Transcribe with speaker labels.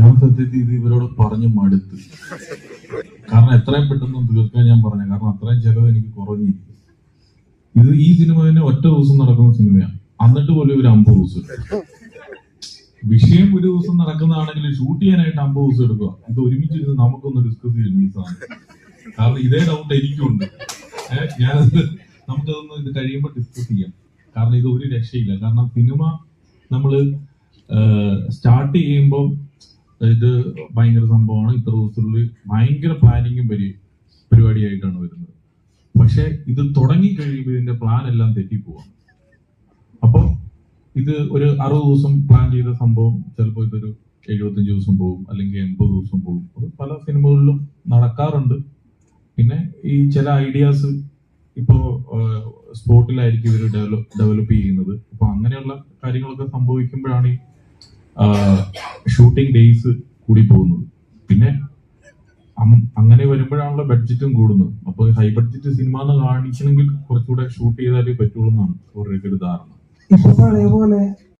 Speaker 1: ഞാൻ സത്യത്തിൽ ഇത് ഇവരോട് പറഞ്ഞു മടുത്ത്. കാരണം എത്രയും പെട്ടെന്ന് തീർക്കാൻ ഞാൻ പറഞ്ഞു. കാരണം അത്രയും ചെലവ് എനിക്ക് കുറഞ്ഞിരിക്കും. ഈ സിനിമ തന്നെ ഒറ്റ ദിവസം നടക്കുന്ന സിനിമയാണ്. എന്നിട്ട് പോലും ഒരു 50 ദിവസം എടുക്കും. വിഷയം ഒരു ദിവസം നടക്കുന്നതാണെങ്കിൽ ഷൂട്ട് ചെയ്യാനായിട്ട് 50 ദിവസം എടുക്കുക. ഇത് ഒരുമിച്ചിരുന്ന് നമുക്കൊന്ന് ഡിസ്കസ് ചെയ്യുന്നു ഈ സാധനം. കാരണം ഇതേ ഡൗട്ട് എനിക്കുണ്ട്. നമുക്കതൊന്ന് ഇത് കഴിയുമ്പോൾ ഡിസ്കസ് ചെയ്യാം. കാരണം ഇത് ഒരു രക്ഷയില്ല. കാരണം സിനിമ നമ്മള് സ്റ്റാർട്ട് ചെയ്യുമ്പോൾ ഇത് ഭയങ്കര സംഭവമാണ്. ഇത്ര ദിവസത്തിനുള്ളിൽ ഭയങ്കര പ്ലാനിങ്ങും പരിപാടിയായിട്ടാണ് വരുന്നത്. പക്ഷെ ഇത് തുടങ്ങി കഴിയുമ്പോൾ ഇതിന്റെ പ്ലാൻ എല്ലാം തെറ്റിപ്പോവാണ്. അപ്പൊ ഇത് ഒരു 60 ദിവസം പ്ലാൻ ചെയ്ത സംഭവം ചിലപ്പോൾ ഇതൊരു 75 ദിവസം പോകും, അല്ലെങ്കിൽ 80 ദിവസം പോകും. അത് പല സിനിമകളിലും നടക്കാറുണ്ട്. പിന്നെ ഈ ചില ഐഡിയാസ് ഇപ്പോ സ്പോട്ടിലായിരിക്കും ഇവർ ഡെവലപ്പ് ചെയ്യുന്നത്. അപ്പൊ അങ്ങനെയുള്ള കാര്യങ്ങളൊക്കെ സംഭവിക്കുമ്പോഴാണ് ഈ ഷൂട്ടിംഗ് ഡേയ്സ് കൂടി പോകുന്നത്. പിന്നെ അങ്ങനെ വരുമ്പോഴാണല്ലോ ബഡ്ജറ്റും കൂടുന്നത്. അപ്പൊ ഹൈ ബഡ്ജറ്റ് സിനിമ എന്ന് കാണിക്കണമെങ്കിൽ കുറച്ചുകൂടെ ഷൂട്ട് ചെയ്താലേ പറ്റുള്ളൂ എന്നാണ് അവരുടെയൊക്കെ ഒരു ധാരണ.
Speaker 2: ഇപ്പൊ പഴയ പോലെ